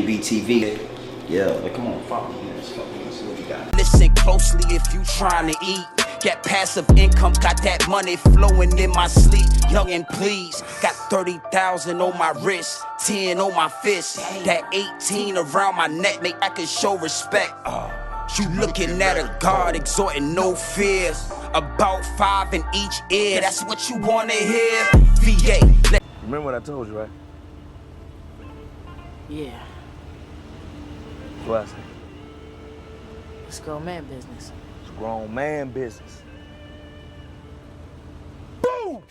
PnB TV. Yeah, like, come on, follow me. Let's see what we got. Listen closely if you trying to eat. Get passive income, got that money flowing in my sleep. Young and please, got 30,000 on my wrist, 10 on my fist, that 18 around my neck, make I can show respect. You looking at a God exhorting no fear, about 5 in each ear, that's what you wanna hear. VA. Remember what I told you, right? Yeah, What I say? it's grown man business. It's grown man business. Boom!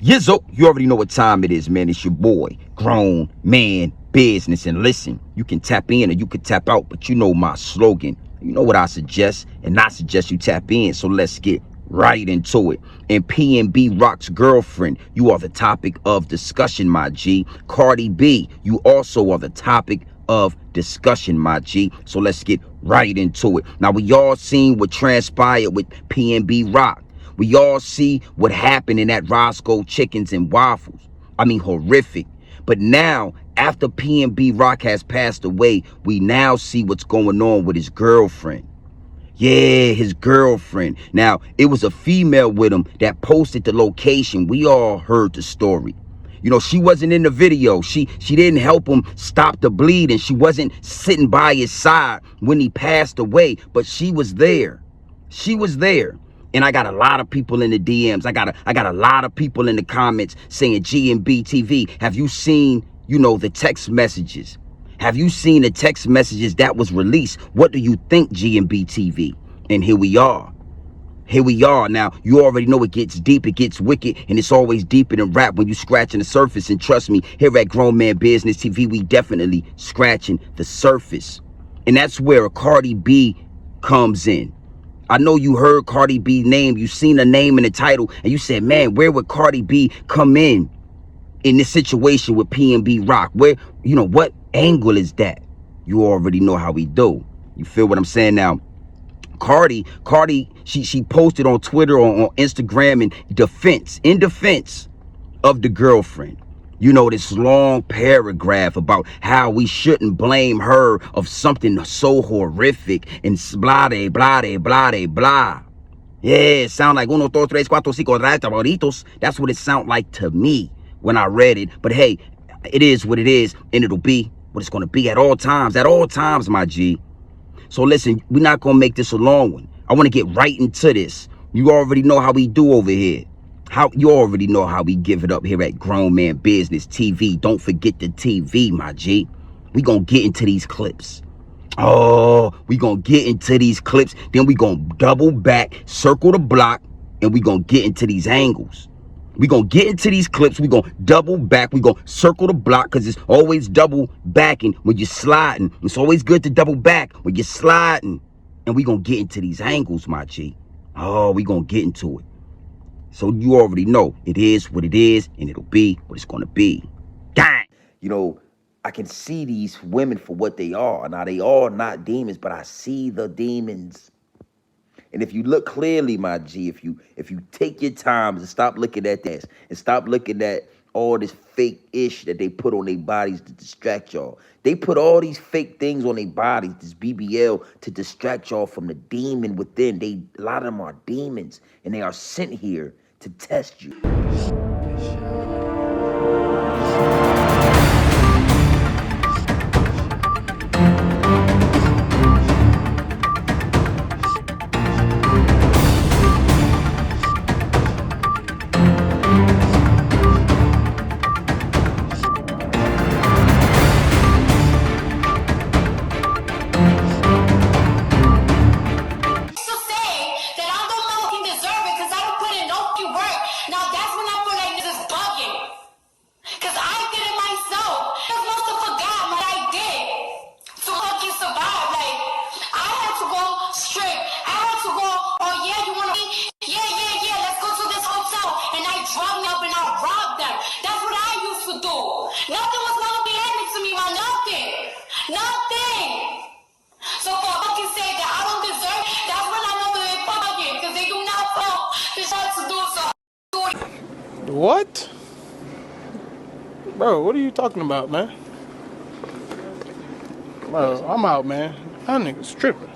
Yizzo, you already know what time it is, man. It's your boy, Grown Man Business. And listen, you can tap in or you can tap out, but you know my slogan. You know what I suggest, and I suggest you tap in. So let's get right into it. And PnB Rock's girlfriend, you are the topic of discussion, my G. Cardi B, you also are the topic of discussion, my G. So let's get right into it. Now, we all seen what transpired with PnB Rock. We all see what happened in that Roscoe Chickens and Waffles. I mean, horrific. But now, after PnB Rock has passed away, we now see what's going on with his girlfriend. Yeah, his girlfriend. Now, it was a female with him that posted the location. We all heard the story. You know, she wasn't in the video. She didn't help him stop the bleeding. She wasn't sitting by his side when he passed away, but she was there. She was there. And I got a lot of people in the DMs. I got a lot of people in the comments saying, GNB TV, have you seen, you know, the text messages? Have you seen the text messages that was released? What do you think, GNB TV? And here we are. Here we are. Now, you already know it gets deep, it gets wicked, and it's always deeper than rap when you scratching the surface. And trust me, here at Grown Man Business TV, we definitely scratching the surface. And that's where a Cardi B comes in. I know you heard Cardi B name, you seen the name in the title, and you said, man, where would Cardi B come in this situation with PnB Rock? Where, you know, what angle is that? You already know how we do. You feel what I'm saying? Now, Cardi, she posted on Twitter, on Instagram, in defense of the girlfriend. You know, this long paragraph about how we shouldn't blame her of something so horrific and blah, blah, blah, blah. Yeah, it sound like 1, 2, 3, 4, 5 favoritos. That's what it sound like to me when I read it. But hey, it is what it is, and it'll be what it's going to be at all times, my G. So listen, we're not going to make this a long one. I want to get right into this. You already know how we do over here. You already know how we give it up here at Grown Man Business TV. Don't forget the TV, my G. We gonna get into these clips. Oh, we gonna get into these clips. Then we gonna double back, circle the block, and we gonna get into these angles. We gonna get into these clips. We gonna double back. We gonna circle the block, because it's always double backing when you're sliding. It's always good to double back when you're sliding. And we gonna get into these angles, my G. Oh, we gonna get into it. So you already know it is what it is, and it'll be what it's going to be. Gang! You know, I can see these women for what they are. Now, they are not demons, but I see the demons. And if you look clearly, my G, if you take your time and stop looking at this and stop looking at all this fake ish that they put on their bodies to distract y'all. They put all these fake things on their bodies, this BBL, to distract y'all from the demon within. A lot of them are demons, and they are sent here to test you. Nothing was gonna be happening to me, man. Nothing. So for a fucking say that I don't deserve, that's when I know that they're fucking, because they do not fall. What? Bro, what are you talking about, man? Bro, I'm out, man. That nigga's tripping.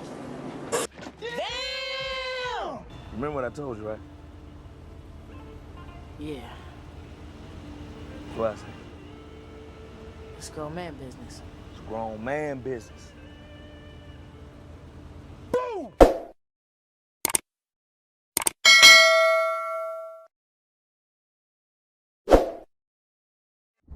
Remember what I told you, right? Yeah, What I say? it's grown man business. It's grown man business.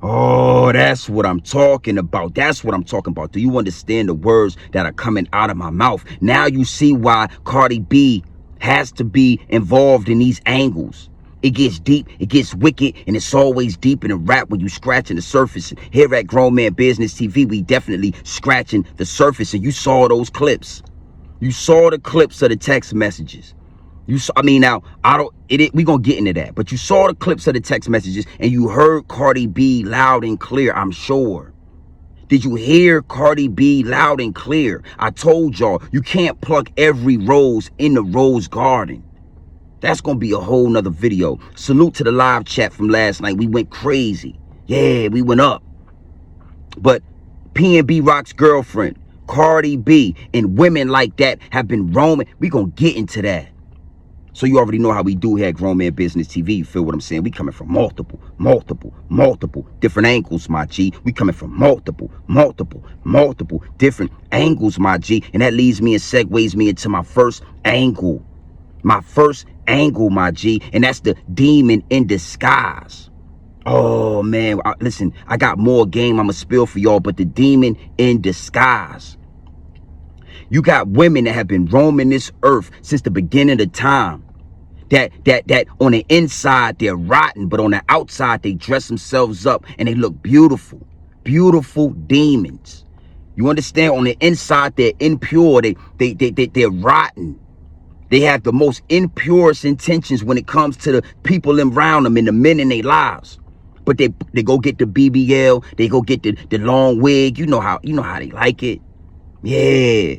Oh, that's what I'm talking about. That's what I'm talking about. Do you understand the words that are coming out of my mouth? Now you see why Cardi B has to be involved in these angles. It gets deep, it gets wicked, and it's always deep in a rap when you scratching the surface. And here at Grown Man Business TV, we definitely scratching the surface. And you saw those clips. You saw the clips of the text messages. You saw, I mean, now we gonna get into that, but you saw the clips of the text messages and you heard Cardi B loud and clear, I'm sure. Did you hear Cardi B loud and clear? I told y'all, you can't pluck every rose in the rose garden. That's gonna be a whole nother video. Salute to the live chat from last night. We went crazy. Yeah, we went up. But PnB Rock's girlfriend, Cardi B, and women like that have been roaming. We gonna get into that. So you already know how we do here at Grown Man Business TV. You feel what I'm saying? We coming from multiple different angles, my G. We coming from multiple different angles, my G. And that leads me and segues me into my first angle. My first angle, my G. And that's the demon in disguise. Oh, man. Listen, I got more game I'ma spill for y'all, but the demon in disguise. You got women that have been roaming this earth since the beginning of time. That on the inside they're rotten, but on the outside they dress themselves up and they look beautiful. Beautiful demons. You understand? On the inside they're impure. They're rotten. They have the most impurest intentions when it comes to the people around them and the men in their lives. But they go get the BBL, they go get the long wig. You know how they like it. Yeah.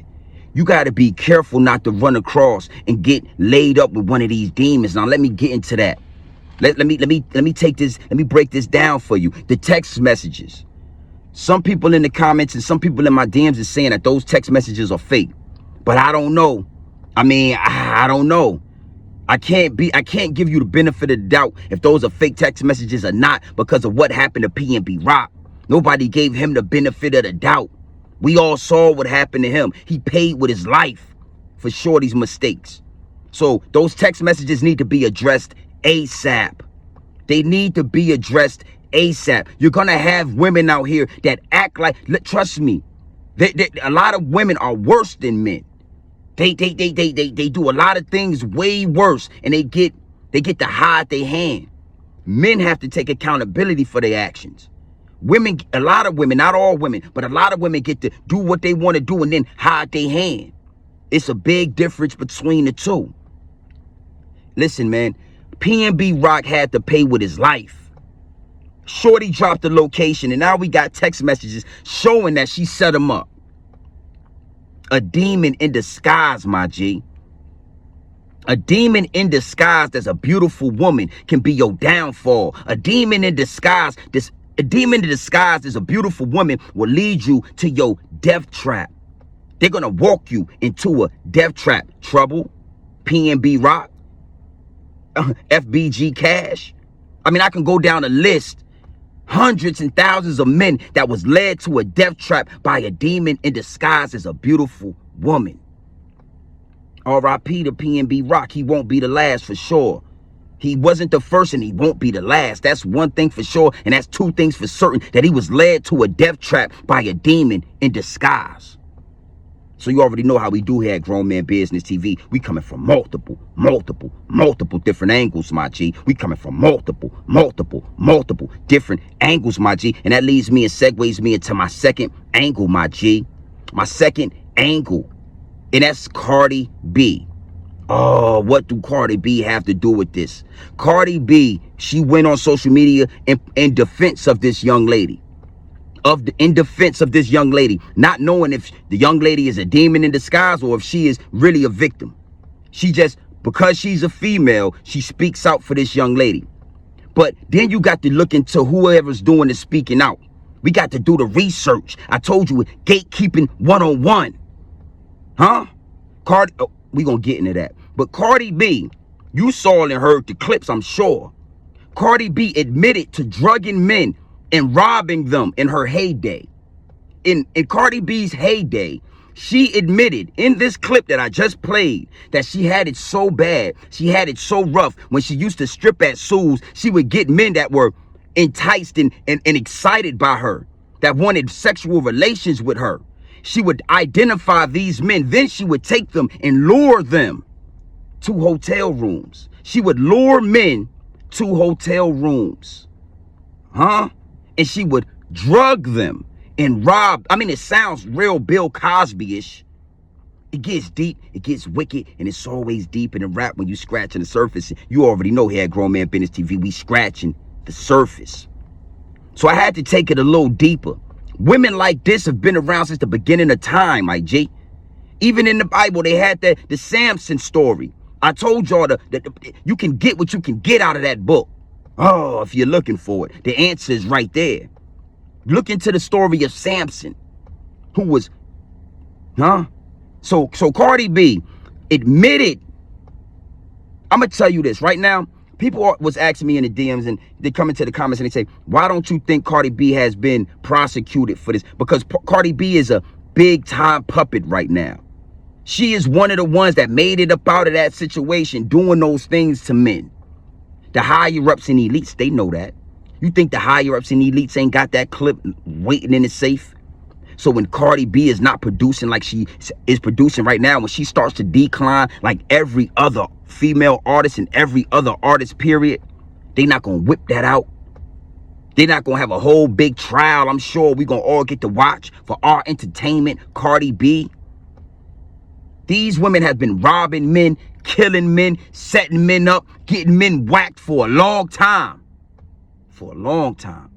You got to be careful not to run across and get laid up with one of these demons. Now let me get into that. Let me take this. Let me break this down for you. The text messages. Some people in the comments and some people in my DMs is saying that those text messages are fake. But I don't know. I mean, I don't know. I can't give you the benefit of the doubt if those are fake text messages or not because of what happened to PnB Rock. Nobody gave him the benefit of the doubt. We all saw what happened to him. He paid with his life for Shorty's mistakes. So those text messages need to be addressed ASAP. They need to be addressed ASAP. You're going to have women out here that act like, trust me, a lot of women are worse than men. They do a lot of things way worse and they get to hide their hand. Men have to take accountability for their actions. Women, a lot of women, not all women, but a lot of women get to do what they want to do and then hide their hand. It's a big difference between the two. Listen, man, PnB Rock had to pay with his life. Shorty dropped the location and now we got text messages showing that she set him up. A demon in disguise, my G. A demon in disguise that's a beautiful woman can be your downfall. A demon in disguise is a beautiful woman will lead you to your death trap. They're going to walk you into a death trap. Trouble, PnB Rock, FBG Cash. I mean, I can go down a list. Hundreds and thousands of men that was led to a death trap by a demon in disguise as a beautiful woman. R.I.P. to PnB Rock. He won't be the last for sure. He wasn't the first and he won't be the last. That's one thing for sure. And that's two things for certain, that he was led to a death trap by a demon in disguise. So you already know how we do here at Grown Man Business TV. We coming from multiple different angles, my G. We coming from multiple different angles, my G. And that leads me and segues me into my second angle, my G. My second angle. And that's Cardi B. Oh, what do Cardi B have to do with this? Cardi B, she went on social media in defense of this young lady. In defense of this young lady, not knowing if the young lady is a demon in disguise or if she is really a victim. She just, because she's a female, she speaks out for this young lady. But then you got to look into whoever's doing the speaking out. We got to do the research. I told you, gatekeeping 101. Huh? Cardi, oh, we gonna get into that. But Cardi B, you saw and heard the clips, I'm sure. Cardi B admitted to drugging men and robbing them in her heyday. In Cardi B's heyday, she admitted in this clip that I just played that she had it so bad, she had it so rough. When she used to strip at Sue's, she would get men that were enticed and excited by her, that wanted sexual relations with her. She would identify these men, then she would take them and lure them to hotel rooms. She would lure men to hotel rooms. Huh? And she would drug them and rob. I mean, it sounds real Bill Cosby-ish. It gets deep, it gets wicked, and it's always deep in the rap when you scratching the surface. You already know here at Grown Man Business TV, we scratching the surface. So I had to take it a little deeper. Women like this have been around since the beginning of time, my G. Even in the Bible, they had the Samson story. I told y'all that you can get what you can get out of that book. Oh, if you're looking for it, the answer is right there. Look into the story of Samson, who was, So Cardi B admitted. I'm gonna tell you this right now. People was asking me in the DMs, and they come into the comments and they say, why don't you think Cardi B has been prosecuted for this? Because Cardi B is a big time puppet right now. She is one of the ones that made it up out of that situation, doing those things to men. The higher ups and elites, they know that. You think the higher ups and elites ain't got that clip waiting in the safe? So when Cardi B is not producing like she is producing right now, when she starts to decline like every other female artist and every other artist, period, they not gonna whip that out. They're not gonna have a whole big trial. I'm sure we gonna all get to watch for our entertainment. Cardi B. These women have been robbing men, killing men, setting men up, getting men whacked for a long time. For a long time.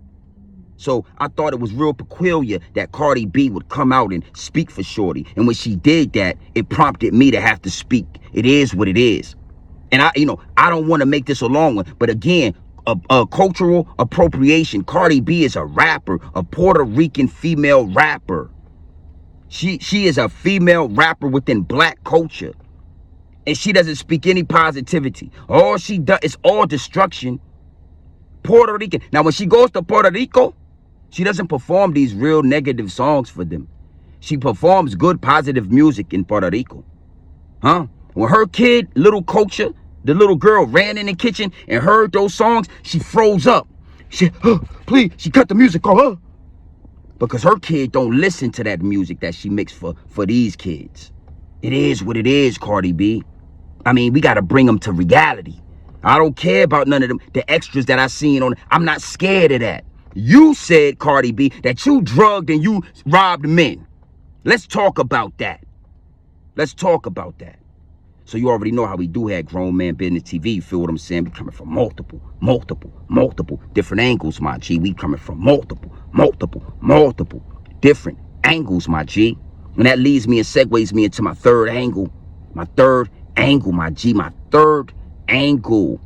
So I thought it was real peculiar that Cardi B would come out and speak for Shorty. And when she did that, it prompted me to have to speak. It is what it is. And I don't want to make this a long one, but again, a cultural appropriation. Cardi B is a rapper, a Puerto Rican female rapper. She is a female rapper within black culture. And she doesn't speak any positivity. All she does is all destruction. Puerto Rican. Now, when she goes to Puerto Rico, she doesn't perform these real negative songs for them. She performs good, positive music in Puerto Rico. Huh? When her kid, little Culture, the little girl, ran in the kitchen and heard those songs, she froze up. She, please, she cut the music off. Because her kid don't listen to that music that she makes for these kids. It is what it is, Cardi B. I mean, we got to bring them to reality. I don't care about none of them, the extras that I seen on. I'm not scared of that. You said, Cardi B, that you drugged and you robbed men. Let's talk about that. Let's talk about that. So you already know how we do have Grown Man Business TV. You feel what I'm saying? We coming from multiple different angles, my G. We coming from multiple different angles, my G. And that leads me and segues me into my third angle. My third angle, my G. My third angle.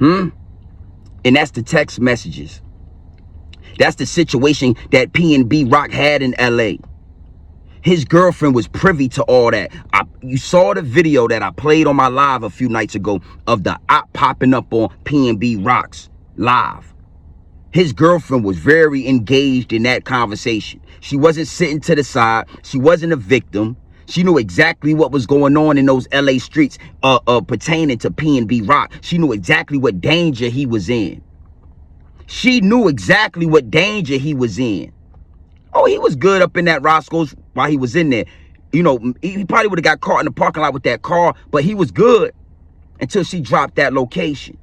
And that's the text messages. That's the situation that PnB Rock had in LA. His girlfriend was privy to all that. You saw the video that I played on my live a few nights ago of the op popping up on PnB Rock's live. His girlfriend was very engaged in that conversation. She wasn't sitting to the side. She wasn't a victim. She knew exactly what was going on in those LA streets pertaining to PnB Rock. She knew exactly what danger he was in. She knew exactly what danger he was in. Oh, he was good up in that Roscoe's while he was in there. You know, he probably would have got caught in the parking lot with that car, but he was good until she dropped that location.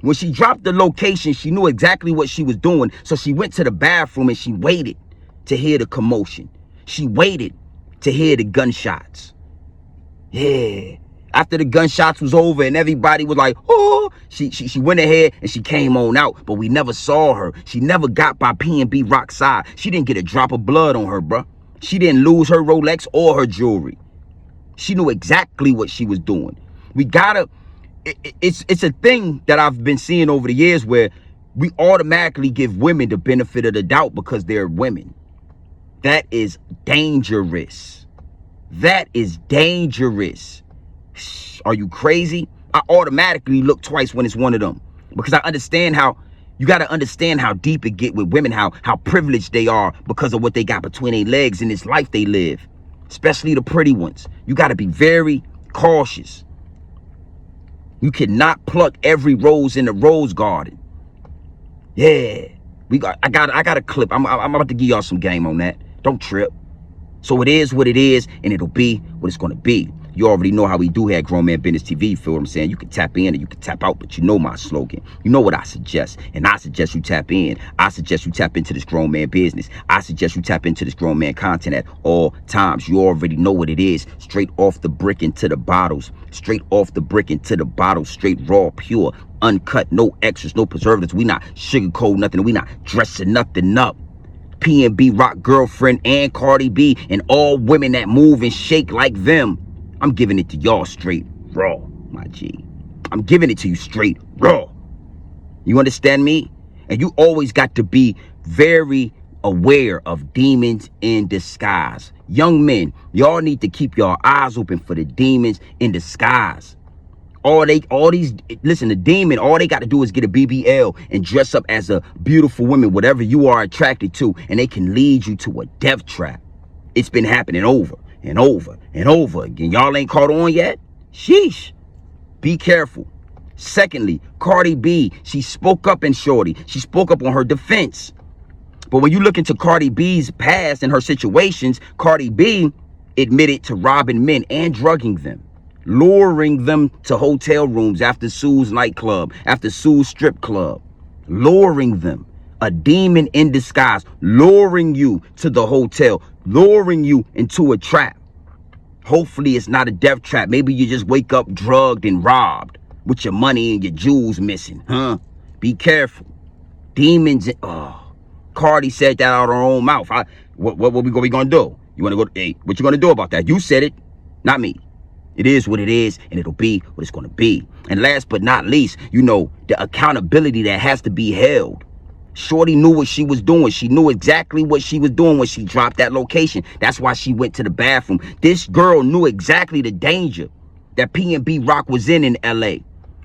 When she dropped the location, she knew exactly what she was doing. So she went to the bathroom and she waited to hear the commotion. She waited to hear the gunshots. Yeah. After the gunshots was over and everybody was like, oh, she went ahead and she came on out, but we never saw her. She never got by PnB Rock's side. She didn't get a drop of blood on her, bruh. She didn't lose her Rolex or her jewelry. She knew exactly what she was doing. We gotta it's a thing that I've been seeing over the years where we automatically give women the benefit of the doubt because they're women. That is dangerous. That is dangerous. Are you crazy? I automatically look twice when it's one of them because I understand how you got to understand how deep it get with women, how privileged they are because of what they got between their legs in this life they live, especially the pretty ones. You got to be very cautious. You cannot pluck every rose in the rose garden. Yeah, I got a clip. I'm about to give y'all some game on that. Don't trip. So it is what it is, and it'll be what it's gonna be. You already know how we do here at Grown Man Business TV. You feel what I'm saying? You can tap in and you can tap out, but you know my slogan. You know what I suggest, and I suggest you tap in. I suggest you tap into this grown man business. I suggest you tap into this grown man content at all times. You already know what it is. Straight off the brick into the bottles. Straight off the brick into the bottles. Straight raw, pure, uncut, no extras, no preservatives. We not sugarcoat nothing. We not dressing nothing up. PnB Rock girlfriend and Cardi B and all women that move and shake like them. I'm giving it to y'all straight raw, my G. I'm giving it to you straight raw. You understand me? And you always got to be very aware of demons in disguise. Young men, y'all need to keep your eyes open for the demons in disguise. Listen, the demon, all they got to do is get a BBL and dress up as a beautiful woman, whatever you are attracted to, and they can lead you to a death trap. It's been happening over and over and over again. Y'all ain't caught on yet? Sheesh. Be careful. Secondly, Cardi B, she spoke up in Shorty. She spoke up on her defense. But when you look into Cardi B's past and her situations, Cardi B admitted to robbing men and drugging them, luring them to hotel rooms after Sue's nightclub, after Sue's strip club, luring them. A demon in disguise, luring you to the hotel, luring you into a trap. Hopefully it's not a death trap. Maybe you just wake up drugged and robbed with your money and your jewels missing, huh? Be careful. Demons. Cardi said that out of her own mouth. What we gonna do? You wanna go? Hey, what you gonna do about that? You said it, not me. It is what it is, and it'll be what it's going to be. And last but not least, you know, the accountability that has to be held. Shorty knew what she was doing. She knew exactly what she was doing when she dropped that location. That's why she went to the bathroom. This girl knew exactly the danger that PnB Rock was in LA.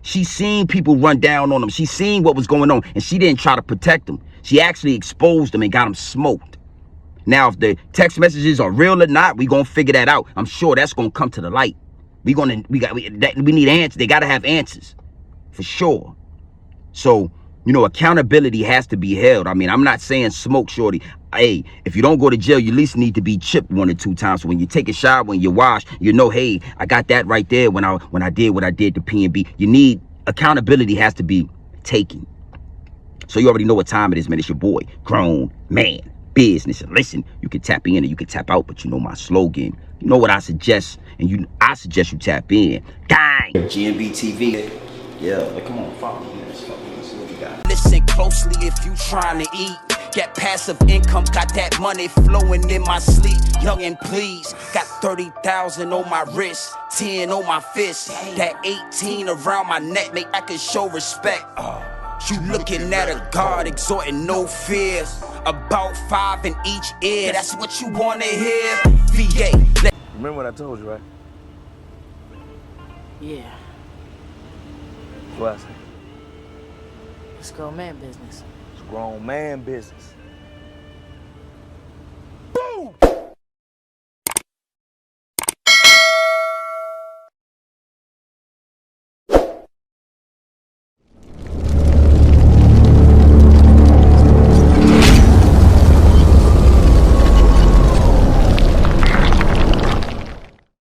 She seen people run down on them. She seen what was going on, and she didn't try to protect them. She actually exposed them and got them smoked. Now, if the text messages are real or not, we gonna figure that out. I'm sure that's gonna come to the light. We need answers. They got to have answers for sure. So, you know, accountability has to be held. I mean, I'm not saying smoke, Shorty. Hey, if you don't go to jail, you at least need to be chipped 1 or 2 times. So when you take a shower, when you wash, you know, hey, I got that right there when I did what I did to PnB. You need accountability has to be taken. So you already know what time it is, man. It's your boy, Grown Man Business. And listen, you can tap in and you can tap out, but you know my slogan. You know what I suggest, and I suggest you tap in. Gang! GNB TV. Yeah, like, come on, follow me. Let's see what we got. Listen closely if you trying to eat. Get passive income, got that money flowing in my sleep. Young and please, got 30,000 on my wrist, 10 on my fist. That 18 around my neck, make I can show respect. You looking at a God exhorting no fear. About 5 in each ear, that's what you wanna hear. VA. Remember what I told you, right? Yeah, What I say? it's grown man business. It's grown man business.